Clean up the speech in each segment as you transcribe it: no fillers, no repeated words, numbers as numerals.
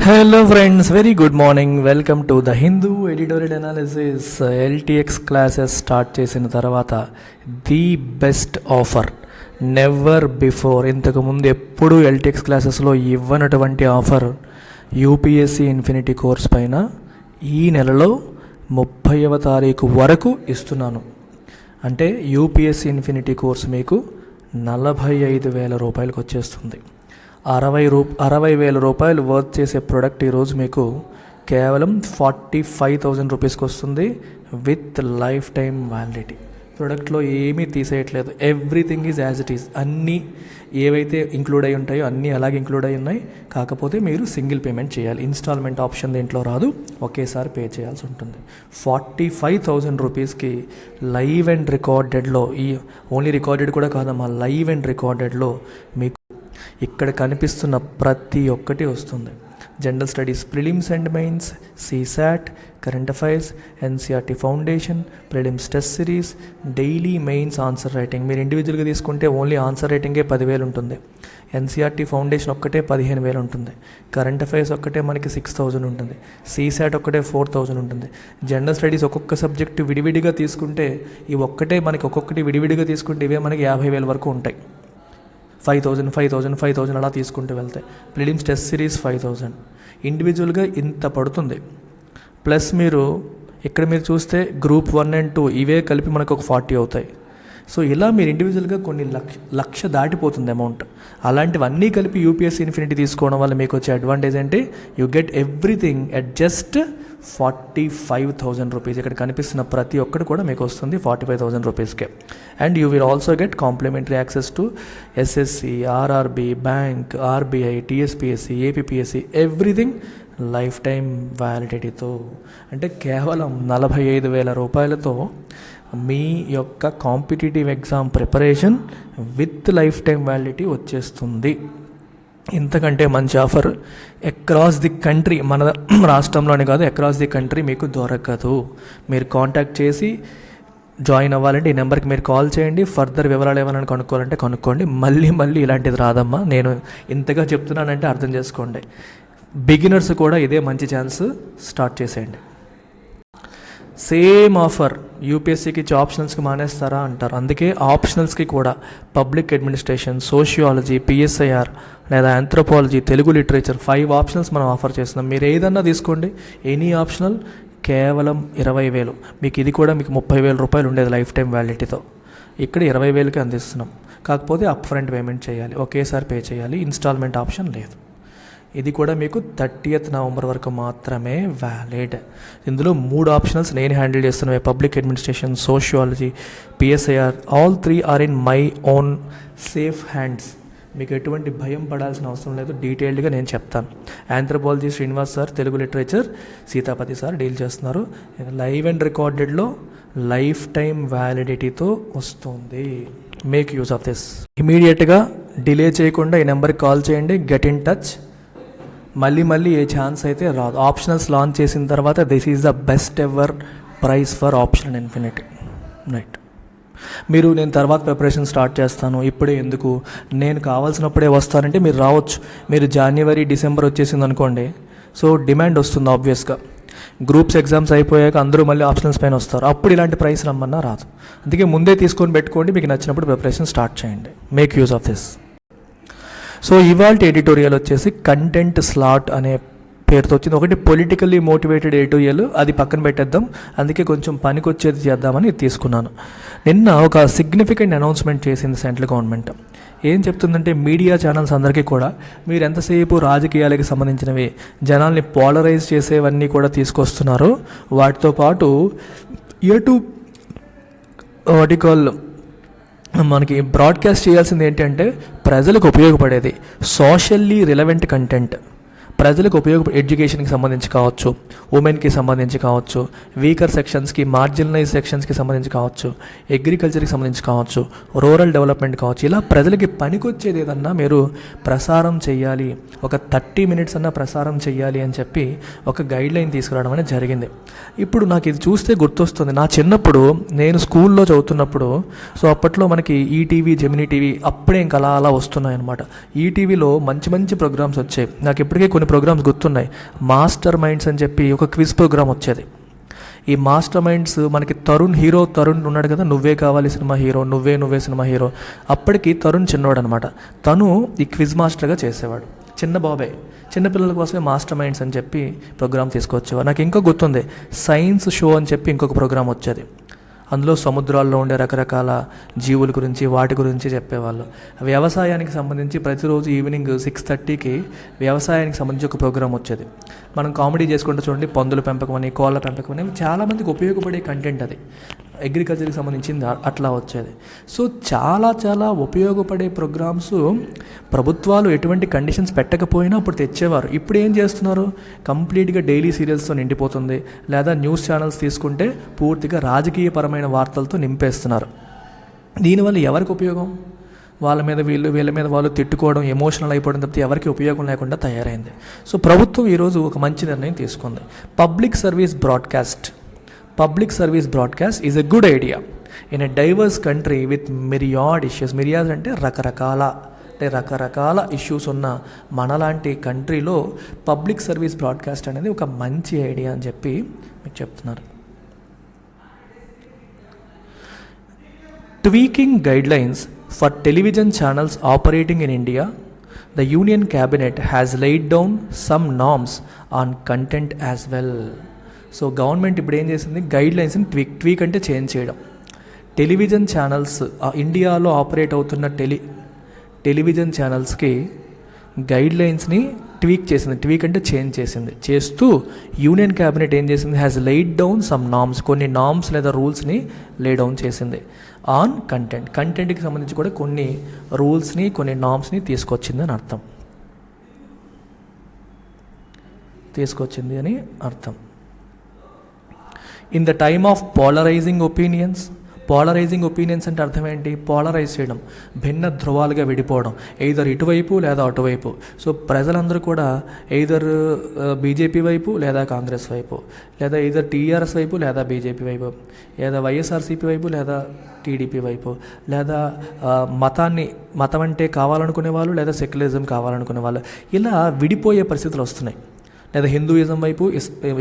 Hello friends, very good morning. Welcome to the Hindu editorial analysis. LTX classes start చేసిన తర్వాత the best offer never before. ఇంతకుముందు ఎప్పుడు LTX క్లాసెస్లో ఇవ్వనటువంటి offer UPSC infinity course పైన ఈ నెలలో 30వ తారీఖు వరకు ఇస్తున్నాను. అంటే యూపీఎస్సీ ఇన్ఫినిటీ కోర్స్ మీకు 45,000 రూపాయలకు వచ్చేస్తుంది. 60,000 రూపాయలు వర్త్ చేసే ప్రోడక్ట్ ఈరోజు మీకు కేవలం 45,000 రూపీస్కి వస్తుంది విత్ లైఫ్ టైం వ్యాలిడిటీ. ప్రోడక్ట్లో ఏమీ తీసేయట్లేదు, everything is as it is. అన్నీ ఏవైతే ఇంక్లూడ్ అయి ఉంటాయో అన్నీ అలాగే ఇంక్లూడ్ అయి ఉన్నాయి. కాకపోతే మీరు సింగిల్ పేమెంట్ చేయాలి. ఇన్స్టాల్మెంట్ ఆప్షన్ దీంట్లో రాదు, ఒకేసారి పే చేయాల్సి ఉంటుంది. 45,000 రూపీస్కి లైవ్ అండ్ రికార్డెడ్లో, ఈ ఓన్లీ రికార్డెడ్ కూడా కాదమ్మా, లైవ్ అండ్ రికార్డెడ్లో మీకు ఇక్కడ కనిపిస్తున్న ప్రతి ఒక్కటి వస్తుంది. General studies, prelims and mains, CSAT, current affairs, NCERT foundation, prelims test series, daily mains answer writing. మీరు ఇండివిజువల్గా తీసుకుంటే ఓన్లీ ఆన్సర్ రైటింగే 10,000 ఉంటుంది. ఎన్సీఆర్టీ ఫౌండేషన్ ఒక్కటే 15,000 ఉంటుంది. కరెంట్ అఫైర్స్ ఒక్కటే మనకి 6,000 ఉంటుంది. సీసాట్ ఒక్కటే 4,000 ఉంటుంది. జనరల్ స్టడీస్ ఒక్కొక్క సబ్జెక్టు విడివిడిగా తీసుకుంటే ఈ ఒక్కటే మనకి ఒక్కొక్కటి విడివిడిగా తీసుకుంటే ఇవే మనకి 50,000 వరకు ఉంటాయి. 5,000 అలా తీసుకుంటూ వెళ్తాయి. ప్రిలిమ్స్ టెస్ట్ సిరీస్ 5,000 ఇండివిజువల్గా ఇంత పడుతుంది. ప్లస్ మీరు ఇక్కడ మీరు చూస్తే గ్రూప్ 1 and 2 ఇవే కలిపి మనకు ఒక 40 అవుతాయి. సో ఇలా మీరు ఇండివిజువల్గా కొన్ని లక్ష దాటిపోతుంది అమౌంట్. అలాంటివన్నీ కలిపి యూపీఎస్సీ ఇన్ఫినిటీ తీసుకోవడం వల్ల మీకు వచ్చే అడ్వాంటేజ్ అంటే you get everything at just 45,000 rupees. ఇక్కడ కనిపిస్తున్న ప్రతి ఒక్కటి కూడా మీకు వస్తుంది 45,000 రూపీస్కే. And you will also get complimentary access to SSC, RRB, bank, RBI, TSPSC, APPSC, everything life time వ్యాలిడిటీతో. అంటే కేవలం 45,000 రూపాయలతో మీ యొక్క competitive exam preparation with lifetime validity వచ్చేస్తుంది. ఇంతకంటే మంచి ఆఫర్ అక్రాస్ ది కంట్రీ, మన రాష్ట్రంలోనే కాదు అక్రాస్ ది కంట్రీ మీకు దొరకదు. మీరు కాంటాక్ట్ చేసి జాయిన్ అవ్వాలంటే ఈ నెంబర్కి మీరు కాల్ చేయండి. ఫర్దర్ వివరాలు ఏమైనా కనుక్కోవాలంటే కనుక్కోండి. మళ్ళీ ఇలాంటిది రాదమ్మా. నేను ఇంతగా చెప్తున్నానంటే అర్థం చేసుకోండి. బిగినర్స్ కూడా ఇదే మంచి ఛాన్స్, స్టార్ట్ చేసేయండి. సేమ్ ఆఫర్ యూపీఎస్సీకి ఇచ్చే ఆప్షనల్స్కి మానేస్తారా అంటారు. అందుకే ఆప్షనల్స్కి కూడా పబ్లిక్ అడ్మినిస్ట్రేషన్, సోషియాలజీ, పిఎస్ఐఆర్ లేదా ఆంథ్రోపాలజీ, తెలుగు లిటరేచర్ 5 ఆప్షనల్స్ మనం ఆఫర్ చేస్తున్నాం. మీరు ఏదన్నా తీసుకోండి, ఎనీ ఆప్షనల్ కేవలం 20,000. మీకు ఇది కూడా మీకు 30,000 రూపాయలు ఉండేది లైఫ్ టైం వ్యాలిడిటీతో. ఇక్కడ 20,000కి అందిస్తున్నాం. కాకపోతే అప్ ఫ్రంట్ పేమెంట్ చేయాలి, ఒకేసారి పే చేయాలి. ఇన్స్టాల్మెంట్ ఆప్షన్ లేదు. ఇది కూడా మీకు 30th నవంబర్ వరకు మాత్రమే వ్యాలిడ్. ఇందులో 3 ఆప్షనల్స్ నేను హ్యాండిల్ చేస్తున్నాయి: public administration, sociology, PSIR. All 3 are in my own safe hands. మీకు ఎటువంటి భయం పడాల్సిన అవసరం లేదు. డీటెయిల్డ్గా నేను చెప్తాను. Anthropology Srinivas sir, Telugu literature Seetapathi sir deal చేస్తున్నారు. లైవ్ అండ్ రికార్డెడ్లో లైఫ్ టైం వ్యాలిడిటీతో వస్తుంది. Make use of this. ఇమీడియట్గా డిలే చేయకుండా ఈ నెంబర్కి కాల్ చేయండి. Get in touch. మళ్ళీ ఏ ఛాన్స్ అయితే రాదు. ఆప్షనల్స్ లాంచ్ చేసిన తర్వాత this is the best ever price for option infinity. Right. మీరు నేను తర్వాత ప్రిపరేషన్ స్టార్ట్ చేస్తాను, ఇప్పుడే ఎందుకు, నేను కావాల్సినప్పుడే వస్తానంటే మీరు రావచ్చు. మీరు జనవరి, డిసెంబర్ వచ్చేసింది అనుకోండి, సో డిమాండ్ వస్తుంది ఆబ్వియస్గా. గ్రూప్స్ ఎగ్జామ్స్ అయిపోయాక అందరూ మళ్ళీ ఆప్షనల్స్ పైన వస్తారు. అప్పుడు ఇలాంటి ప్రైస్ రమ్మన్నా రాదు. అందుకే ముందే తీసుకొని పెట్టుకోండి. మీకు నచ్చినప్పుడు ప్రిపరేషన్ స్టార్ట్ చేయండి. Make use of this. So ఇవాళ ఎడిటోరియల్ వచ్చేసి కంటెంట్ స్లాట్ అనే పేరుతో వచ్చింది. ఒకటి పొలిటికల్లీ మోటివేటెడ్ ఎడిటోరియల్, అది పక్కన పెట్టేద్దాం. అందుకే కొంచెం పనికొచ్చేది చేద్దామని తీసుకున్నాను. నిన్న ఒక సిగ్నిఫికెంట్ అనౌన్స్మెంట్ చేసింది సెంట్రల్ గవర్నమెంట్. ఏం చెప్తుందంటే మీడియా ఛానల్స్ అందరికీ కూడా మీరు ఎంతసేపు రాజకీయాలకి సంబంధించినవి, జనాల్ని పోలరైజ్ చేసేవన్నీ కూడా తీసుకొస్తున్నారు. వాటితో పాటు మనకి బ్రాడ్కాస్ట్ చేయాల్సింది ఏంటంటే ప్రజలకు ఉపయోగపడేది, సోషల్లీ రిలవెంట్ కంటెంట్. ప్రజలకు ఎడ్యుకేషన్కి సంబంధించి కావచ్చు, ఉమెన్కి సంబంధించి కావచ్చు, వీకర్ సెక్షన్స్కి, మార్జినలైజ్ సెక్షన్స్కి సంబంధించి కావచ్చు, అగ్రికల్చర్కి సంబంధించి కావచ్చు, రూరల్ డెవలప్మెంట్ కావచ్చు. ఇలా ప్రజలకి పనికొచ్చేది ఏదన్నా మీరు ప్రసారం చేయాలి, ఒక 30 minutes అన్నా ప్రసారం చేయాలి అని చెప్పి ఒక గైడ్లైన్ తీసుకురావడం అనేది జరిగింది. ఇప్పుడు నాకు ఇది చూస్తే గుర్తొస్తుంది, నా చిన్నప్పుడు నేను స్కూల్లో చదువుతున్నప్పుడు, సో అప్పట్లో మనకి ఈటీవీ, జెమినీ టీవీ అప్పుడే ఇంకా అలా వస్తున్నాయి అనమాట. ఈటీవీలో మంచి ప్రోగ్రామ్స్ వచ్చాయి. నాకు ఇప్పటికే కొన్ని ప్రోగ్రామ్స్ గుర్తున్నాయి. మాస్టర్ మైండ్స్ అని చెప్పి ఒక క్విజ్ ప్రోగ్రామ్ వచ్చేది. ఈ మాస్టర్ మైండ్స్ మనకి తరుణ్ ఉన్నాడు కదా, నువ్వే కావాలి సినిమా హీరో, నువ్వే సినిమా హీరో. అప్పటికి తరుణ్ చిన్నవాడు అనమాట. తను ఈ క్విజ్ మాస్టర్గా చేసేవాడు. చిన్న బాబాయ్, చిన్నపిల్లల కోసమే మాస్టర్ మైండ్స్ అని చెప్పి ప్రోగ్రామ్ తీసుకొచ్చేవారు. నాకు ఇంకా గుర్తుంది, సైన్స్ షో అని చెప్పి ఇంకొక ప్రోగ్రామ్ వచ్చేది. అందులో సముద్రాల్లో ఉండే రకరకాల జీవుల గురించి, వాటి గురించి చెప్పేవాళ్ళు. వ్యవసాయానికి సంబంధించి ప్రతిరోజు ఈవినింగ్ 6:30కి వ్యవసాయానికి సంబంధించి ఒక ప్రోగ్రామ్ వచ్చేది. మనం కామెడీ చేసుకుంటూ చూడండి, పందుల పెంపకం అని, కోళ్ళ పెంపకం అని, చాలామందికి ఉపయోగపడే కంటెంట్ అది. అగ్రికల్చర్కి సంబంధించింది అట్లా వచ్చేది. సో చాలా ఉపయోగపడే ప్రోగ్రామ్స్ ప్రభుత్వాలు ఎటువంటి కండిషన్స్ పెట్టకపోయినా అప్పుడు తెచ్చేవారు. ఇప్పుడు ఏం చేస్తున్నారు, కంప్లీట్గా డైలీ సీరియల్స్తో నిండిపోతుంది. లేదా న్యూస్ ఛానల్స్ తీసుకుంటే పూర్తిగా రాజకీయపరమైన వార్తలతో నింపేస్తున్నారు. దీనివల్ల ఎవరికి ఉపయోగం? వాళ్ళ మీద వీళ్ళ మీద వాళ్ళు తిట్టుకోవడం, ఎమోషనల్ అయిపోవడం తప్పితే ఎవరికి ఉపయోగం లేకుండా తయారైంది. సో ప్రభుత్వం ఈరోజు ఒక మంచి నిర్ణయం తీసుకుంది. Public service broadcast is a good idea in a diverse country with myriad issues. Myriad అంటే రకరకాల ఇష్యూస్ ఉన్న మనలాంటి కంట్రీలో పబ్లిక్ సర్వీస్ బ్రాడ్కాస్ట్ అనేది ఒక మంచి ఐడియా అని చెప్పి మీకు చెప్తున్నారు. Tweaking guidelines for television channels operating in India, the Union Cabinet has laid down some norms on content as well. So government ఇప్పుడు ఏం చేసింది, గైడ్ లైన్స్ని ట్వీక్ అంటే చేంజ్ చేయడం. టెలివిజన్ ఛానల్స్, ఇండియాలో ఆపరేట్ అవుతున్న టెలివిజన్ ఛానల్స్కి గైడ్ లైన్స్ని ట్వీక్ అంటే change చేస్తూ union cabinet ఏం చేసింది, హ్యాస్ లైడ్ డౌన్ సమ్ నామ్స్, కొన్ని నామ్స్ లేదా రూల్స్ని లే డౌన్ చేసింది ఆన్ కంటెంట్కి సంబంధించి కూడా కొన్ని రూల్స్ని, కొన్ని నామ్స్ని తీసుకొచ్చింది అని అర్థం. In the time of polarising opinions అంటే అర్థం ఏంటి, పోలరైజ్ చేయడం, భిన్న ధృవాలుగా విడిపోవడం, ఎయిదర్ ఇటువైపు లేదా అటువైపు. సో ప్రజలందరూ కూడా ఎయిదర్ బీజేపీ వైపు లేదా కాంగ్రెస్ వైపు, లేదా ఎయిదర్ టీఆర్ఎస్ వైపు లేదా బీజేపీ వైపు, లేదా వైఎస్ఆర్సీపీ వైపు లేదా టీడీపీ వైపు, లేదా మతం అంటే కావాలనుకునే వాళ్ళు లేదా సెక్యులరిజం కావాలనుకునే వాళ్ళు, ఇలా విడిపోయే పరిస్థితులు వస్తున్నాయి. లేదా హిందూయిజం వైపు,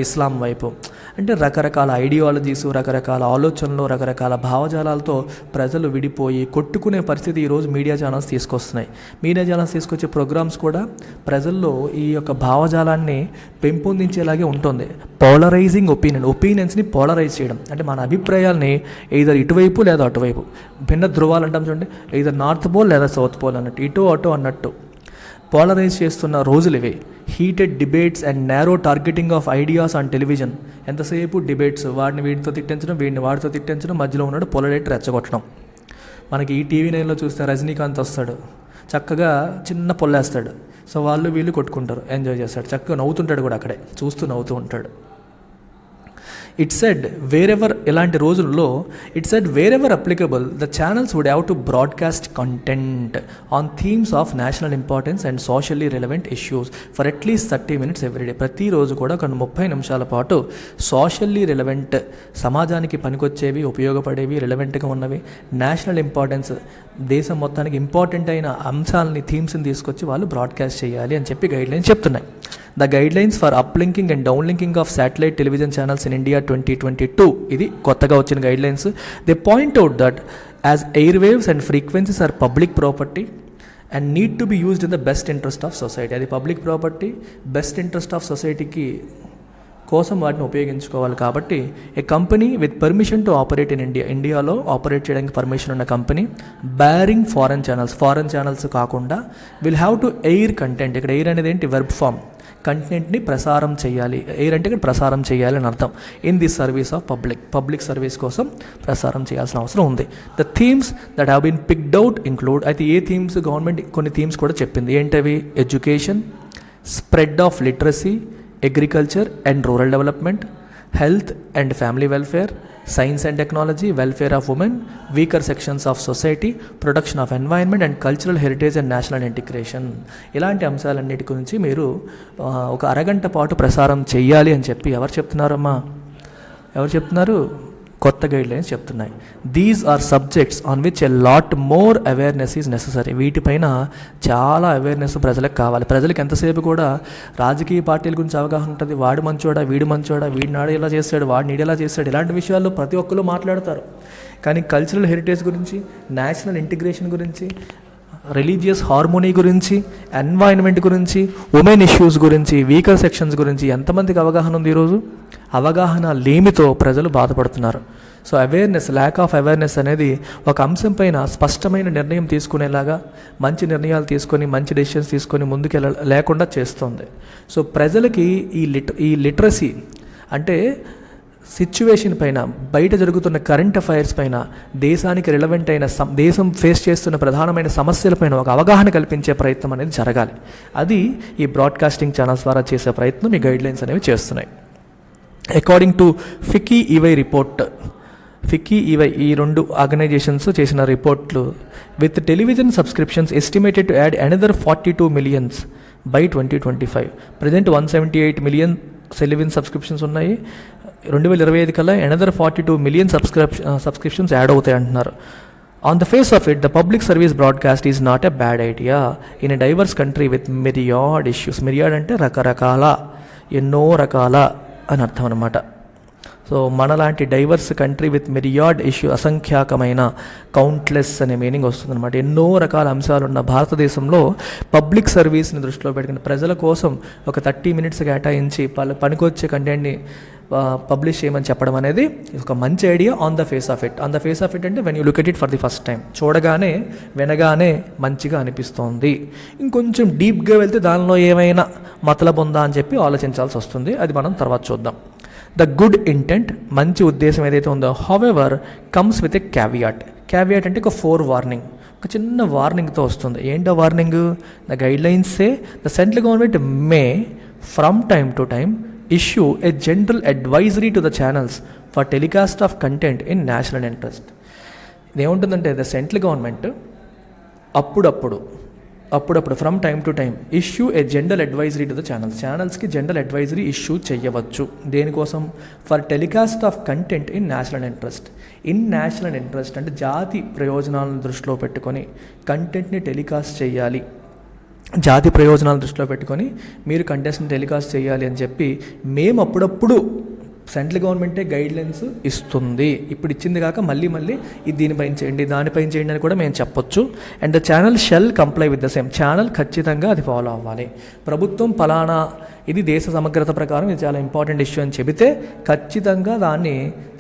ఇస్లాం వైపు. అంటే రకరకాల ఐడియాలజీస్, రకరకాల ఆలోచనలు, రకరకాల భావజాలాలతో ప్రజలు విడిపోయి కొట్టుకునే పరిస్థితి ఈరోజు మీడియా ఛానల్స్ తీసుకొస్తున్నాయి. మీడియా ఛానల్స్ తీసుకొచ్చే ప్రోగ్రామ్స్ కూడా ప్రజల్లో ఈ యొక్క భావజాలాన్ని పెంపొందించేలాగే ఉంటుంది. పోలరైజింగ్ ఒపీనియన్స్ని పోలరైజ్ చేయడం అంటే మన అభిప్రాయాల్ని ఎయిదర్ ఇటువైపు లేదా అటువైపు, భిన్న ధృవాలు అంటాం చూడండి, ఎయిదర్ నార్త్ పోల్ లేదా సౌత్ పోల్ అన్నట్టు, ఇటు అటు అన్నట్టు పోలరైజ్ చేస్తున్న రోజులు ఇవి. Heated debates and narrow targeting of ideas on television. ఎంతసేపు డిబేట్స్, వాడిని వీడితో తిట్టించడం, వీడిని వాడితో తిట్టించడం, మధ్యలో ఉన్నాడు పొలరైట్ రెచ్చగొట్టడం. మనకి ఈ టీవీ నైన్లో చూస్తే రజనీకాంత్ వస్తాడు, చక్కగా చిన్న పొల్లేస్తాడు. సో వీళ్ళు కొట్టుకుంటారు, ఎంజాయ్ చేస్తాడు, చక్కగా నవ్వుతుంటాడు కూడా, అక్కడే చూస్తూ నవ్వుతూ ఉంటాడు. ఇట్ సెడ్ వేరెవర్, ఇలాంటి రోజుల్లో it said wherever applicable the channels would have to broadcast content on themes of national importance and socially relevant issues for at least 30 minutes everyday. ప్రతిరోజు కూడా ఒక 30 నిమిషాల పాటు సోషల్లీ రిలవెంట్, సమాజానికి పనికొచ్చేవి, ఉపయోగపడేవి, రిలవెంట్గా ఉన్నవి, నేషనల్ ఇంపార్టెన్స్, దేశం మొత్తానికి ఇంపార్టెంట్ అయిన అంశాలని, థీమ్స్ని తీసుకొచ్చి వాళ్ళు బ్రాడ్కాస్ట్ చేయాలి అని చెప్పి గైడ్లైన్స్ చెప్తున్నాయి. The guidelines for uplinking and downlinking of satellite television channels in India 2022, ఇది కొత్తగా వచ్చిన guidelines. They point out that as airwaves and frequencies are public property and need to be used in the best interest of society. అది public property, best interest of సొసైటీకి కోసం వాటిని ఉపయోగించుకోవాలి. కాబట్టి ఏ company with permission to operate in ఇండియాలో operate చేయడానికి permission ఉన్న కంపెనీ బ్యారింగ్ ఫారెన్ ఛానల్స్ కాకుండా will have to air content. ఇక్కడ ఎయిర్ అనేది ఏంటి, వెర్బ్ ఫామ్, కంటెంట్ని ప్రసారం చేయాలి. ఎయిర్ అంటే ఇక్కడ ప్రసారం చేయాలి అని అర్థం. In the service of public service కోసం ప్రసారం చేయాల్సిన అవసరం ఉంది. The themes that have been picked out include, అయితే ఏ థీమ్స్, గవర్నమెంట్ కొన్ని థీమ్స్ కూడా చెప్పింది. ఏంటవి, education, spread of literacy, agriculture and rural development, health and family welfare, science and technology, welfare of women, weaker sections of society, protection of environment and cultural heritage and national integration. ఇలాంటి అంశాలన్నిటి గురించి మీరు ఒక అరగంట పాటు ప్రసారం చేయాలి అని చెప్పి ఎవరు చెప్తున్నారు? కొత్త గైడ్లైన్స్ చెప్తున్నాయి. These are subjects on which a lot more awareness is necessary. వీటిపైన చాలా అవేర్నెస్ ప్రజలకు కావాలి. ప్రజలకు ఎంతసేపు కూడా రాజకీయ పార్టీల గురించి అవగాహన ఉంటుంది. వాడు మంచోడా, వీడు మంచోడా, వీడి నాడు ఎలా చేస్తాడు, వాడు నీడు ఎలా చేస్తాడు, ఇలాంటి విషయాల్లో ప్రతి ఒక్కరు మాట్లాడతారు. కానీ కల్చరల్ హెరిటేజ్ గురించి, నేషనల్ ఇంటిగ్రేషన్ గురించి, రిలీజియస్ హార్మోనీ గురించి, ఎన్వైరన్మెంట్ గురించి, ఉమెన్ ఇష్యూస్ గురించి, వీకర్ సెక్షన్స్ గురించి ఎంతమందికి అవగాహన ఉంది? ఈరోజు అవగాహన లేమితో ప్రజలు బాధపడుతున్నారు. So awareness, lack of awareness అనేది ఒక అంశం పైన స్పష్టమైన నిర్ణయం తీసుకునేలాగా, మంచి నిర్ణయాలు తీసుకొని, మంచి డెసిషన్స్ తీసుకొని ముందుకు లేకుండా చేస్తుంది. సో ప్రజలకి ఈ లిటరసీ అంటే సిచ్యువేషన్ పైన, బయట జరుగుతున్న కరెంట్ అఫైర్స్ పైన, దేశానికి రిలవెంట్ అయిన దేశం ఫేస్ చేస్తున్న ప్రధానమైన సమస్యలపైన ఒక అవగాహన కల్పించే ప్రయత్నం అనేది జరగాలి. అది ఈ బ్రాడ్కాస్టింగ్ ఛానల్స్ ద్వారా చేసే ప్రయత్నం ఈ గైడ్లైన్స్ అనేవి చేస్తున్నాయి. According to FICCI EY report, FICCI EY ఈ 2 ఆర్గనైజేషన్స్ చేసిన రిపోర్ట్లు, with television subscriptions estimated to add another 42 million by 2025. Present 178 million television subscriptions ఉన్నాయి. 2025 కల్లా అనదర్ 42 million సబ్స్క్రిప్షన్స్ యాడ్ అవుతాయి అంటున్నారు. On the face of it, the public service broadcast is not a bad idea in a diverse country with myriad issues. Myriad అంటే రకరకాల, ఎన్నో రకాల అని అర్థం అనమాట. సో మనలాంటి diverse country with myriad issue, అసంఖ్యాకమైన, కౌంట్లెస్ అనే మీనింగ్ వస్తుంది అనమాట. ఎన్నో రకాల అంశాలు ఉన్న భారతదేశంలో పబ్లిక్ సర్వీస్ని దృష్టిలో పెట్టుకుని ప్రజల కోసం ఒక 30 minutes కేటాయించి పనికొచ్చే కంటెంట్ని పబ్లిష్ చేయమని చెప్పడం అనేది ఒక మంచి idea on the face of it. On the face of it అంటే when you look at it for the first time, చూడగానే వినగానే మంచిగా అనిపిస్తోంది. ఇంకొంచెం డీప్గా వెళ్తే దానిలో ఏమైనా మతలబు ఉందా అని చెప్పి ఆలోచించాల్సి వస్తుంది. అది మనం తర్వాత చూద్దాం. ద గుడ్ ఇంటెంట్, మంచి ఉద్దేశం ఏదైతే ఉందో, however comes with a caveat. Caveat అంటే ఒక 4 warning, ఒక చిన్న వార్నింగ్తో వస్తుంది. ఏంటో warning? The guidelines say the central government may from time to time issue a general advisory to the channels for telecast of content in national interest. ఇదేముంటుందంటే the central government అప్పుడప్పుడు from time to time issue a general advisory to the ఛానల్స్కి general advisory issue చేయవచ్చు. దేనికోసం? For telecast of content in national interest. In national interest అంటే జాతి ప్రయోజనాలను దృష్టిలో పెట్టుకొని కంటెంట్ని టెలికాస్ట్ చేయాలి. జాతి ప్రయోజనాలను దృష్టిలో పెట్టుకొని మీరు కంటెంట్ని టెలికాస్ట్ చేయాలి అని చెప్పి మేము అప్పుడప్పుడు సెంట్రల్ గవర్నమెంటే గైడ్లైన్స్ ఇస్తుంది. ఇప్పుడు ఇచ్చింది కాక మళ్ళీ ఇది దీనిపైన చేయండి, దానిపైన చేయండి అని కూడా మేము చెప్పొచ్చు. And the channel shall comply with the same. Channel ఖచ్చితంగా అది ఫాలో అవ్వాలి. ప్రభుత్వం ఫలానా ఇది దేశ సమగ్రత ప్రకారం ఇది చాలా ఇంపార్టెంట్ ఇష్యూ అని చెబితే ఖచ్చితంగా దాన్ని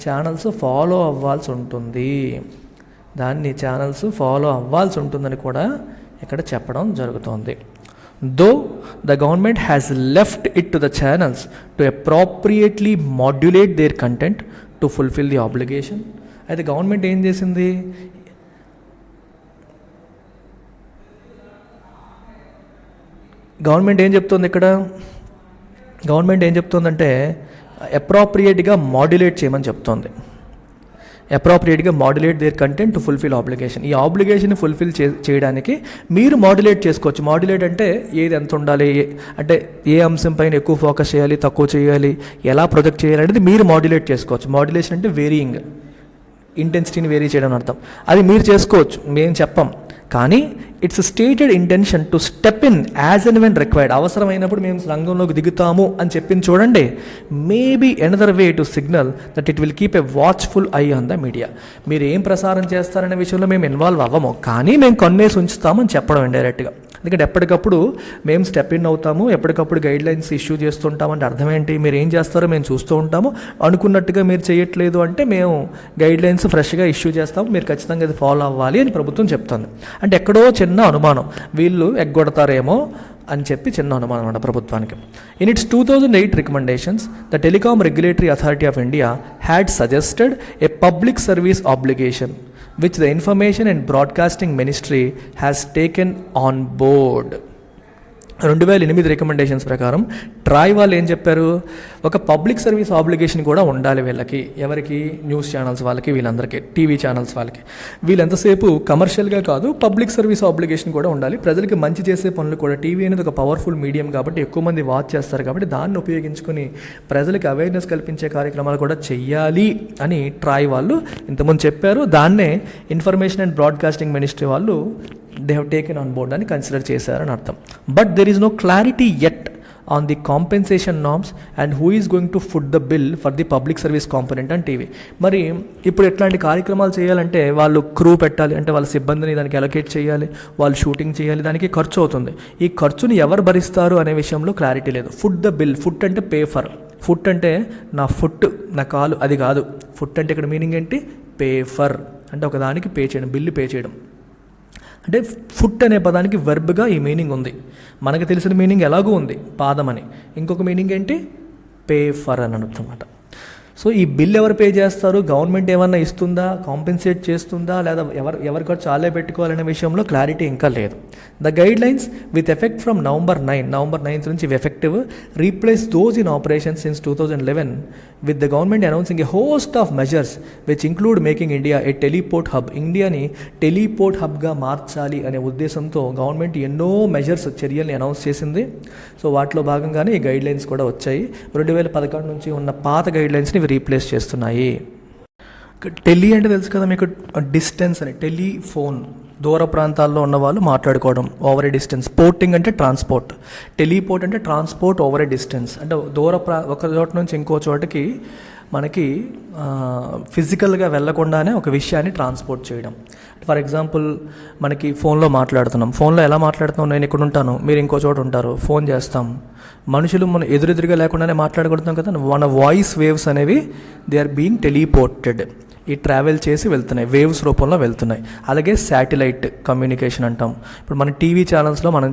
ఛానల్స్ ఫాలో అవ్వాల్సి ఉంటుంది. ఉంటుందని కూడా ఇక్కడ చెప్పడం జరుగుతుంది. Though the government has left it to the channels to appropriately modulate their content to fulfill the obligation. అయితే గవర్నమెంట్ ఏం చేసింది? గవర్నమెంట్ ఏం చెప్తుందంటే అప్రోప్రియేట్గా మాడ్యులేట్ చేయమని చెప్తోంది. అప్రోప్రియేట్గా modulate their content to fulfill obligation. ఈ ఆబ్లిగేషన్ని ఫుల్ఫిల్ చేయడానికి మీరు మాడ్యులేట్ చేసుకోవచ్చు. మాడ్యులేట్ అంటే ఏది ఎంత ఉండాలి, అంటే ఏ అంశం పైన ఎక్కువ ఫోకస్ చేయాలి, తక్కువ చేయాలి, ఎలా ప్రొజెక్ట్ చేయాలి అనేది మీరు మాడ్యులేట్ చేసుకోవచ్చు. మాడ్యులేషన్ అంటే వేరియింగ్, ఇంటెన్సిటీని వేరీ చేయడం అర్థం. అది మీరు చేసుకోవచ్చు, మేము చెప్పం. కానీ it's stated intention to step in as and when required. అవసరమైనప్పుడు మేము రంగంలోకి దిగుతాము అని చెప్పింది చూడండి. Maybe another way to signal that it will keep a watchful I on the media. మీరు ఏం ప్రసారం చేస్తారనే విషయంలో మేము ఇన్వాల్వ్ అవ్వము, కానీ మేము కొన్నేసి ఉంచుతామని చెప్పడం ఇండైరెక్ట్గా. ఎందుకంటే ఎప్పటికప్పుడు మేము స్టెప్ ఇన్ అవుతాము, ఎప్పటికప్పుడు గైడ్లైన్స్ ఇష్యూ చేస్తుంటామంటే అర్థం ఏంటి? మీరు ఏం చేస్తారో మేము చూస్తూ ఉంటాము, అనుకున్నట్టుగా మీరు చేయట్లేదు అంటే మేము గైడ్లైన్స్ ఫ్రెష్గా ఇష్యూ చేస్తాము, మీరు ఖచ్చితంగా ఇది ఫాలో అవ్వాలి అని ప్రభుత్వం చెప్తుంది. అంటే ఎక్కడో చిన్న అనుమానం, వీళ్ళు ఎగ్గొడతారేమో అని చెప్పి చిన్న అనుమానం అన్నమాట ప్రభుత్వానికి. In it's 2008 recommendations, the telecom regulatory authority of India had suggested A public service obligation which the Information and Broadcasting Ministry has taken on board. 2008 recommendations ప్రకారం ట్రాయ్ వాళ్ళు ఏం చెప్పారు? ఒక పబ్లిక్ సర్వీస్ ఆబ్లిగేషన్ కూడా ఉండాలి వీళ్ళకి. ఎవరికి? న్యూస్ ఛానల్స్ వాళ్ళకి, వీళ్ళందరికీ, టీవీ ఛానల్స్ వాళ్ళకి. వీళ్ళెంతసేపు కమర్షియల్గా కాదు, పబ్లిక్ సర్వీస్ ఆబ్లిగేషన్ కూడా ఉండాలి. ప్రజలకి మంచి చేసే పనులు కూడా. టీవీ అనేది ఒక పవర్ఫుల్ మీడియం కాబట్టి ఎక్కువ మంది వాచ్ చేస్తారు కాబట్టి దాన్ని ఉపయోగించుకొని ప్రజలకి అవేర్నెస్ కల్పించే కార్యక్రమాలు కూడా చెయ్యాలి అని ట్రాయ్ వాళ్ళు ఇంతకుముందు చెప్పారు. దాన్నే ఇన్ఫర్మేషన్ అండ్ బ్రాడ్కాస్టింగ్ మినిస్ట్రీ వాళ్ళు they have taken on board అని కన్సిడర్ చేశారని అర్థం. But there is no clarity yet on the compensation norms and who is going to foot the bill for the public service component and TV. మరి ఇప్పుడు ఎట్లాంటి కార్యక్రమాలు చేయాలంటే వాళ్ళు crew పెట్టాలి, అంటే వాళ్ళ సిబ్బందిని దానికి అలొకేట్ చేయాలి, వాళ్ళు షూటింగ్ చేయాలి, దానికి ఖర్చు అవుతుంది. ఈ ఖర్చుని ఎవరు భరిస్తారు అనే విషయంలో క్లారిటీ లేదు. ఫుట్ ద బిల్, ఫుట్ అంటే పే ఫర్, ఫుట్ అంటే నా ఫుట్, నా కాలు, అది కాదు. ఫుట్ అంటే ఇక్కడ మీనింగ్ ఏంటి? పే ఫర్ అంటే ఒకదానికి పే చేయడం, బిల్లు పే చేయడం. అంటే ఫుట్ అనే పదానికి వెర్బ్గా ఈ మీనింగ్ ఉంది. మనకు తెలిసిన మీనింగ్ ఎలాగూ ఉంది, పాదం అని. ఇంకొక మీనింగ్ ఏంటి? పే ఫర్ అని అన్నమాట. సో ఈ బిల్ ఎవరు పే చేస్తారు? గవర్నమెంట్ ఏమన్నా ఇస్తుందా, కాంపెన్సేట్ చేస్తుందా, లేదా ఎవరి ఖర్చు చాలే పెట్టుకోవాలనే విషయంలో క్లారిటీ ఇంకా లేదు. The guide lines with effect from November 9th నుంచి effective replace those in operation since 2011 with the government announcing A host of measures which include making India A teleport hub. ఇండియాని టెలిపోర్ట్ హబ్గా మార్చాలి అనే ఉద్దేశంతో government ఎన్నో measures, చర్యల్ని announce చేసింది. So వాటిలో భాగంగానే ఈ గైడ్ లైన్స్ కూడా వచ్చాయి. 2011 నుంచి ఉన్న పాత గైడ్ లైన్స్ని రీప్లేస్ చేస్తున్నాయి. టెలి అంటే తెలుసు కదా మీకు, డిస్టెన్స్ అని. టెలిఫోన్, దూర ప్రాంతాల్లో ఉన్న వాళ్ళు మాట్లాడుకోవడం, ఓవర్ ఏ డిస్టెన్స్. పోర్టింగ్ అంటే ట్రాన్స్పోర్ట్. టెలిపోర్ట్ అంటే ట్రాన్స్పోర్ట్ ఓవర్ ఏ డిస్టెన్స్, అంటే ఒక చోట నుంచి ఇంకో చోటకి మనకి ఫిజికల్గా వెళ్లకుండానే ఒక విషయాన్ని ట్రాన్స్పోర్ట్ చేయడం. ఫర్ ఎగ్జాంపుల్ మనకి ఫోన్లో మాట్లాడుతున్నాం. ఫోన్లో ఎలా మాట్లాడుతున్నాం? నేను ఇక్కడ ఉంటాను, మీరు ఇంకో చోట ఉంటారు, ఫోన్ చేస్తాం. మనుషులు మనం ఎదురెదురుగా లేకుండానే మాట్లాడుకుంటున్నాం కదా. మన వాయిస్ వేవ్స్ అనేవి దే ఆర్ బీయింగ్ టెలిపోర్టెడ్. ఈ ట్రావెల్ చేసి వెళ్తున్నాయి, వేవ్స్ రూపంలో వెళ్తున్నాయి. అలాగే శాటిలైట్ కమ్యూనికేషన్ అంటాం. ఇప్పుడు మన టీవీ ఛానల్స్లో మనం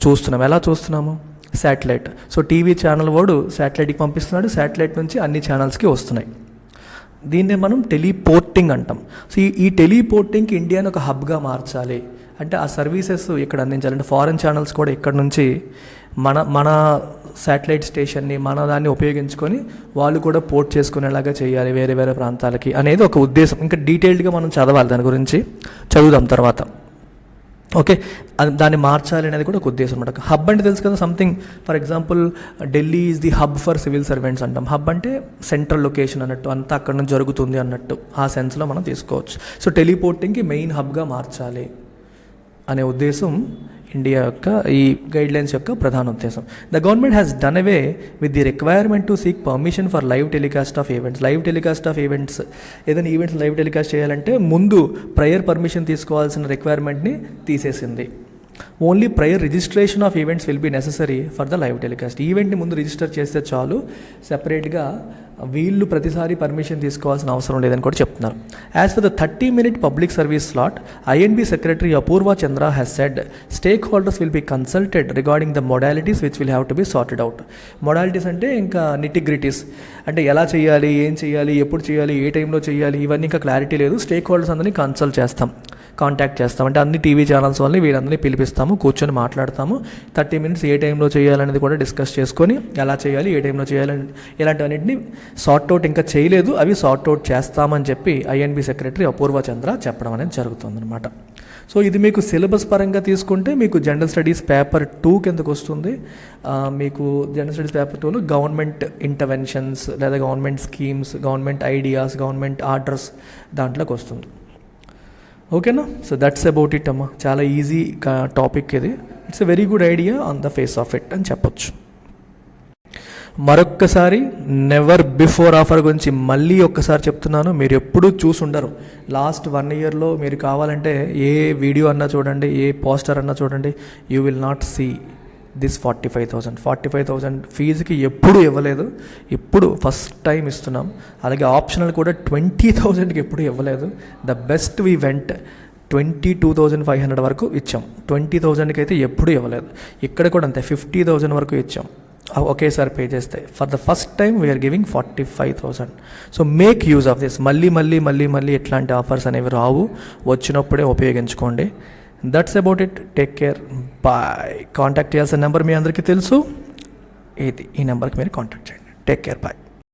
చూస్తున్నాం. ఎలా చూస్తున్నాము? శాటిలైట్. సో టీవీ ఛానల్ వాడు శాటిలైట్కి పంపిస్తున్నాడు, శాటిలైట్ నుంచి అన్ని ఛానల్స్కి వస్తున్నాయి. దీన్నే మనం టెలిపోర్టింగ్ అంటాం. సో ఈ టెలిపోర్టింగ్కి ఇండియాని ఒక హబ్గా మార్చాలి అంటే ఆ సర్వీసెస్ ఇక్కడ అందించాలంటే ఫారెన్ ఛానల్స్ కూడా ఇక్కడ నుంచి మన శాటిలైట్ స్టేషన్ని మన దాన్ని ఉపయోగించుకొని వాళ్ళు కూడా పోర్ట్ చేసుకునేలాగా చేయాలి వేరే వేరే ప్రాంతాలకి అనేది ఒక ఉద్దేశం. ఇంకా డీటెయిల్డ్గా మనం చదవాలి, దాని గురించి చదువుదాం తర్వాత. ఓకే, దాన్ని మార్చాలి అనేది కూడా ఒక ఉద్దేశం అనమాట. హబ్ అంటే తెలుసు కదా, something. For example Delhi is the hub for civil servants అంటాం. హబ్ అంటే సెంట్రల్ లొకేషన్ అన్నట్టు, అంతా అక్కడ నుంచి జరుగుతుంది అన్నట్టు, ఆ సెన్స్లో మనం తీసుకోవచ్చు. సో టెలిపోర్టింగ్కి మెయిన్ హబ్గా మార్చాలి అనే ఉద్దేశం ఇండియా యొక్క ఈ గైడ్లైన్స్ యొక్క ప్రధాన ఉద్దేశం. The government has done away with the requirement to seek permission for live telecast of events. Live telecast of events, ఏదైనా ఈవెంట్స్ లైవ్ టెలికాస్ట్ చేయాలంటే ముందు ప్రయర్ పర్మిషన్ తీసుకోవాల్సిన రిక్వైర్మెంట్ని తీసేసింది. Only prior registration of events will be necessary for the live telecast. ఈవెంట్ని ముందు register చేస్తే చాలు, సెపరేట్గా వీళ్ళు ప్రతిసారి పర్మిషన్ తీసుకోవాల్సిన అవసరం లేదని కూడా చెప్తున్నారు. As far the 30-minute public service slot, INB secretary Apurva Chandra has said stakeholders will be consulted regarding the modalities which will have to be sorted out. Modalities అంటే ఇంకా నిటిగ్రిటీస్, అంటే ఎలా చేయాలి, ఏం చేయాలి, ఎప్పుడు చేయాలి, ఏ టైంలో చేయాలి, ఇవన్నీ ఇంకా క్లారిటీ లేదు. స్టేక్ హోల్డర్స్ అందరినీ కాంటాక్ట్ చేస్తాం, అంటే అన్ని టీవీ ఛానల్స్ వాళ్ళని వీళ్ళందరినీ పిలిపిస్తాము, కూర్చొని మాట్లాడతాము. 30 minutes ఏ టైంలో చేయాలనేది కూడా డిస్కస్ చేసుకొని ఎలా చేయాలి, ఏ టైంలో చేయాలని ఇలాంటివన్నింటినీ సార్ట్అవుట్ ఇంకా చేయలేదు, అవి సార్ట్అవుట్ చేస్తామని చెప్పి ఐఎన్బి సెక్రటరీ అపూర్వ చంద్ర చెప్పడం అనేది జరుగుతుందన్నమాట. సో ఇది మీకు సిలబస్ పరంగా తీసుకుంటే మీకు జనరల్ స్టడీస్ పేపర్ 2 కిందకు వస్తుంది. మీకు జనరల్ స్టడీస్ పేపర్ 2లో గవర్నమెంట్ ఇంటర్వెన్షన్స్ లేదా government schemes, government ideas, government orders దాంట్లోకి వస్తుంది. ఓకేనా? సో దట్స్ అబౌట్ ఇట్ అమ్మా. చాలా ఈజీ టాపిక్ ఇది. It's a very good idea on the face of it అని చెప్పొచ్చు. మరొక్కసారి నెవర్ బిఫోర్ ఆఫర్ గురించి మళ్ళీ ఒక్కసారి చెప్తున్నాను, మీరు ఎప్పుడూ చూసుండరు. లాస్ట్ 1 yearలో మీరు కావాలంటే ఏ వీడియో అన్నా చూడండి, ఏ పోస్టర్ అన్నా చూడండి, you will not see this 45,000 ఫీజుకి ఎప్పుడు ఇవ్వలేదు, ఇప్పుడు ఫస్ట్ టైం ఇస్తున్నాం. అలాగే ఆప్షనల్ కూడా 20,000కి ఎప్పుడు ఇవ్వలేదు. ద బెస్ట్ వీ వెంట్ 22,500 వరకు ఇచ్చాం, 20,000కి అయితే ఎప్పుడు ఇవ్వలేదు. ఇక్కడ కూడా అంతే 50,000 వరకు ఇచ్చాం ఒకేసారి పే చేస్తే. For the first time we're giving 45,000. So make use of this. మళ్ళీ ఎట్లాంటి ఆఫర్స్ అనేవి రావు, వచ్చినప్పుడే ఉపయోగించుకోండి. That's about it. Take care, bye. Contact చేయాల్సిన నెంబర్ మీ అందరికీ తెలుసు, ఈ నెంబర్కి మీరు కాంటాక్ట్ చేయండి. Take care, bye.